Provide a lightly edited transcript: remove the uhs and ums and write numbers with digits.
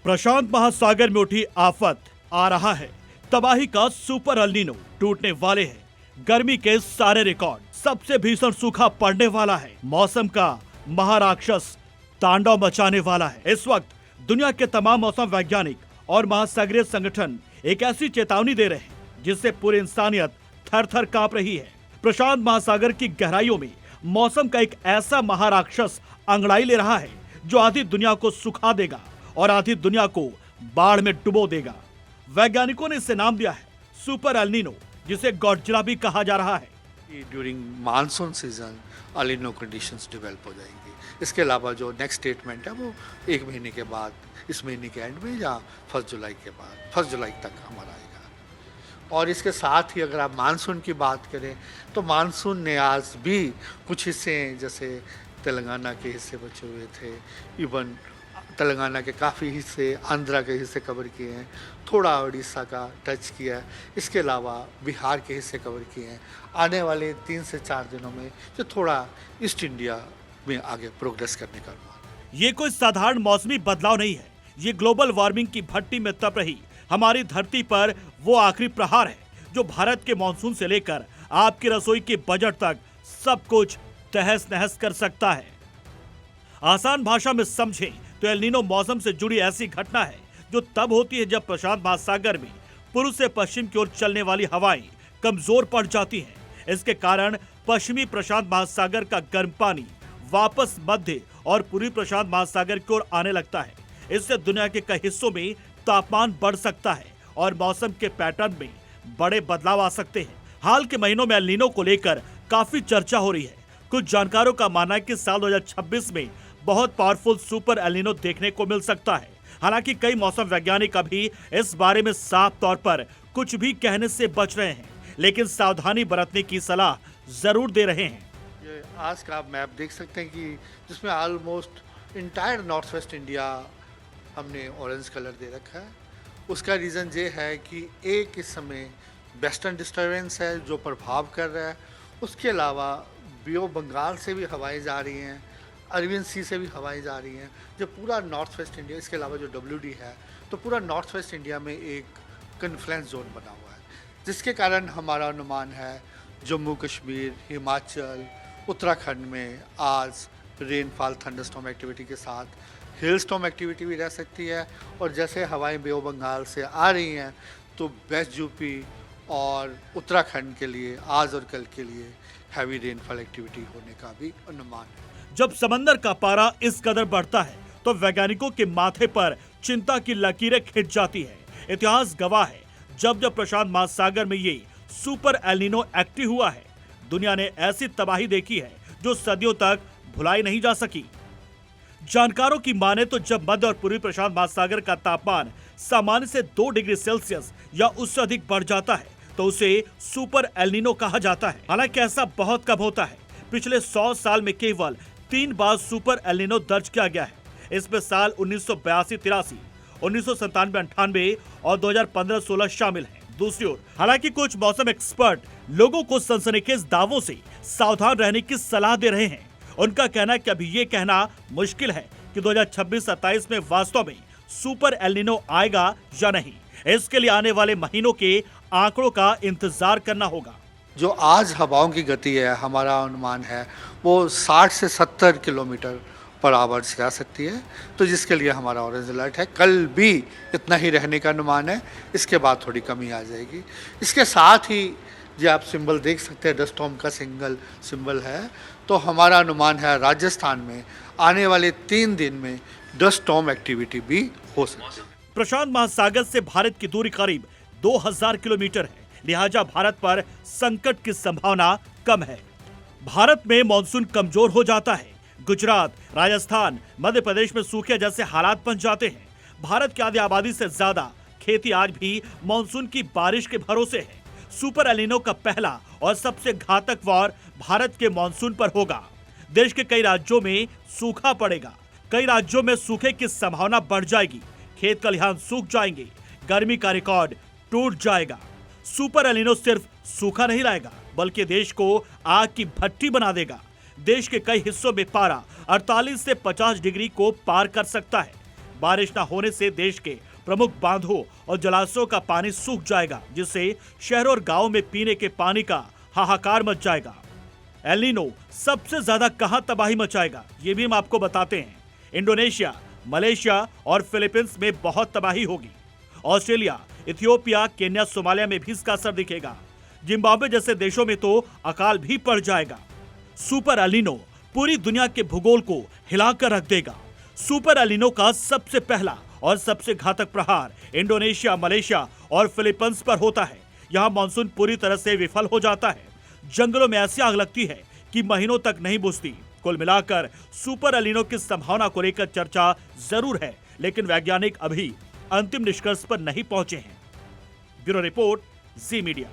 प्रशांत महासागर में उठी आफत, आ रहा है तबाही का सुपर एल नीनो। टूटने वाले हैं गर्मी के सारे रिकॉर्ड, सबसे भीषण सूखा पड़ने वाला है। मौसम का महाराक्षस तांडव मचाने वाला है। इस वक्त दुनिया के तमाम मौसम वैज्ञानिक और महासागरीय संगठन एक ऐसी चेतावनी दे रहे हैं जिससे पूरी इंसानियत थर थर कांप रही है। प्रशांत महासागर की गहराइयों में मौसम का एक ऐसा महाराक्षस अंगड़ाई ले रहा है जो आधी दुनिया को सुखा देगा और आधी दुनिया को बाढ़ में डुबो देगा। वैज्ञानिकों ने इसे नाम दिया है सुपर एल नीनो, जिसे गॉडजिला भी कहा जा रहा है। During monsoon season El Nino conditions develop हो जाएंगी। इसके अलावा जो नेक्स्ट स्टेटमेंट है वो 1 महीने के बाद, इस महीने के एंड में या 1 जुलाई के बाद, 1 जुलाई तक हमारा आएगा। और इसके साथ ही अगर आप मानसून की बात करें तो मानसून ने आज भी कुछ हिस्से जैसे तेलंगाना के हिस्से बचे हुए थे, इवन तेलंगाना के काफ़ी हिस्से, आंध्रा के हिस्से कवर किए हैं, थोड़ा उड़ीसा का टच किया है। इसके अलावा बिहार के हिस्से कवर किए हैं। आने वाले 3 से 4 दिनों में जो थोड़ा ईस्ट इंडिया में आगे प्रोग्रेस करने का अनुमान। ये कोई साधारण मौसमी बदलाव नहीं है, ये ग्लोबल वार्मिंग की भट्टी में तप रही हमारी धरती पर वो आखिरी प्रहार है जो भारत के मानसून से लेकर आपकी रसोई के बजट तक सब कुछ तहस नहस कर सकता है। आसान भाषा में समझें तो एल नीनो मौसम से जुड़ी ऐसी घटना है जो तब होती है जब प्रशांत महासागर में पूर्व से पश्चिम की ओर चलने वाली हवाएं कमजोर पड़ जाती हैं। इसके कारण पश्चिमी प्रशांत महासागर का गर्म पानी वापस मध्य और पूर्वी प्रशांत महासागर की ओर आने लगता है। इससे दुनिया के कई हिस्सों में तापमान बढ़ सकता है और मौसम के पैटर्न में बड़े बदलाव आ सकते हैं। हाल के महीनों में एल नीनो को लेकर काफी चर्चा हो रही है। कुछ जानकारों का मानना है कि साल 2026 में बहुत पावरफुल सुपर एल नीनो देखने को मिल सकता है। हालांकि कई मौसम वैज्ञानिक अभी इस बारे में साफ तौर पर कुछ भी कहने से बच रहे हैं, लेकिन सावधानी बरतने की सलाह जरूर दे रहे हैं। ये आज का आप मैप देख सकते हैं कि जिसमें almost entire north west India हमने ऑरेंज कलर दे रखा है। उसका रीज़न ये है कि एक इस समय वेस्टर्न डिस्टर्बेंस है जो प्रभाव कर रहा है। उसके अलावा बे ऑफ बंगाल से भी हवाएं जा रही हैं, अरबियन सी से भी हवाएं जा रही हैं, जो पूरा नॉर्थ वेस्ट इंडिया, इसके अलावा जो WD है, तो पूरा नॉर्थ वेस्ट इंडिया में एक कन्फ्लुएंस जोन बना हुआ है, जिसके कारण हमारा अनुमान है जम्मू कश्मीर, हिमाचल, उत्तराखंड में आज रेनफॉल, थंडरस्टॉर्म एक्टिविटी के साथ हिल स्टॉर्म एक्टिविटी भी रह सकती है। और जैसे हवाएं बे ऑफ बंगाल से आ रही हैं तो वेस्ट यूपी और उत्तराखंड के लिए आज और कल के लिए हैवी रेनफॉल एक्टिविटी होने का भी अनुमान है। जब समंदर का पारा इस कदर बढ़ता है तो वैज्ञानिकों के माथे पर चिंता की लकीरें खिंच जाती है। इतिहास गवाह है, जब जब प्रशांत महासागर में ये सुपर एल नीनो एक्टिव हुआ है, दुनिया ने ऐसी तबाही देखी है जो सदियों तक भुलाई नहीं जा सकी। जानकारों की माने तो जब मध्य और पूर्वी प्रशांत महासागर का तापमान सामान्य से 2 डिग्री सेल्सियस या उससे अधिक बढ़ जाता है तो उसे सुपर एल नीनो कहा जाता है। हालांकि ऐसा बहुत कम होता है। पिछले 100 साल में केवल 3 बार सुपर एल नीनो दर्ज किया गया है। इसमें साल 1982-83, 1997-98 और 2015-16 शामिल हैं। दूसरी ओर हालांकि कुछ मौसम एक्सपर्ट लोगों को सनसनीखेज दावों से सावधान रहने की सलाह दे रहे हैं। उनका कहना है कि अभी ये कहना मुश्किल है कि 2026-27 में वास्तव में सुपर एल नीनो आएगा या नहीं। इसके लिए आने वाले महीनों के आंकड़ों का इंतजार करना होगा। जो आज हवाओं की गति है, हमारा अनुमान है वो 60 से 70 किलोमीटर पर आवर से आ सकती है, तो जिसके लिए हमारा ऑरेंज अलर्ट है। कल भी इतना ही रहने का अनुमान है, इसके बाद थोड़ी कमी आ जाएगी। इसके साथ ही जो आप सिंबल देख सकते हैं, डस्ट स्टॉर्म का सिंगल सिंबल है, तो हमारा अनुमान है राजस्थान में आने वाले 3 दिन में डस्ट स्टॉर्म एक्टिविटी भी हो सकती है। प्रशांत महासागर से भारत की दूरी करीब 2000 किलोमीटर है, लिहाजा भारत पर संकट की संभावना कम है। भारत में मानसून कमजोर हो जाता है। गुजरात, राजस्थान, मध्य प्रदेश में सूखे जैसे हालात बन जाते हैं। भारत की आधी आबादी से ज्यादा खेती आज भी मानसून की बारिश के भरोसे है। सुपर एल नीनो का पहला और सबसे घातक वार भारत के मानसून पर होगा। देश के कई राज्यों में सूखा पड़ेगा, कई राज्यों में सूखे की संभावना बढ़ जाएगी। खेत खलिहान सूख जाएंगे, गर्मी का रिकॉर्ड टूट जाएगा। सुपर एल नीनो सिर्फ सूखा नहीं लाएगा बल्कि देश को आग की भट्टी बना देगा। देश के कई हिस्सों में पारा 48 से 50 डिग्री को पार कर सकता है। बारिश न होने से देश के प्रमुख बांधों और जलाशयों का पानी सूख जाएगा, जिससे शहरों और गांवों में पीने के पानी का हाहाकार मच जाएगा। एल नीनो सबसे ज्यादा कहां तबाही मचाएगा, ये भी हम आपको बताते हैं। इंडोनेशिया, मलेशिया और फिलीपींस में बहुत तबाही होगी। ऑस्ट्रेलिया, इथियोपिया, केन्या, सोमालिया में भी इसका असर दिखेगा। जिम्बाब्वे जैसे देशों में तो अकाल भी पड़ जाएगा। सुपर एल नीनो पूरी दुनिया के भूगोल को हिलाकर रख देगा। सुपर एल नीनो का सबसे पहला और सबसे घातक प्रहार इंडोनेशिया, मलेशिया और फिलीपींस पर होता है। यहाँ मानसून पूरी तरह से विफल हो जाता है। जंगलों में ऐसी आग लगती है कि महीनों तक नहीं बुझती। कुल मिलाकर सुपर एल नीनो की संभावना को लेकर चर्चा जरूर है, लेकिन वैज्ञानिक अभी अंतिम निष्कर्ष पर नहीं पहुंचे हैं। ब्यूरो रिपोर्ट, जी मीडिया।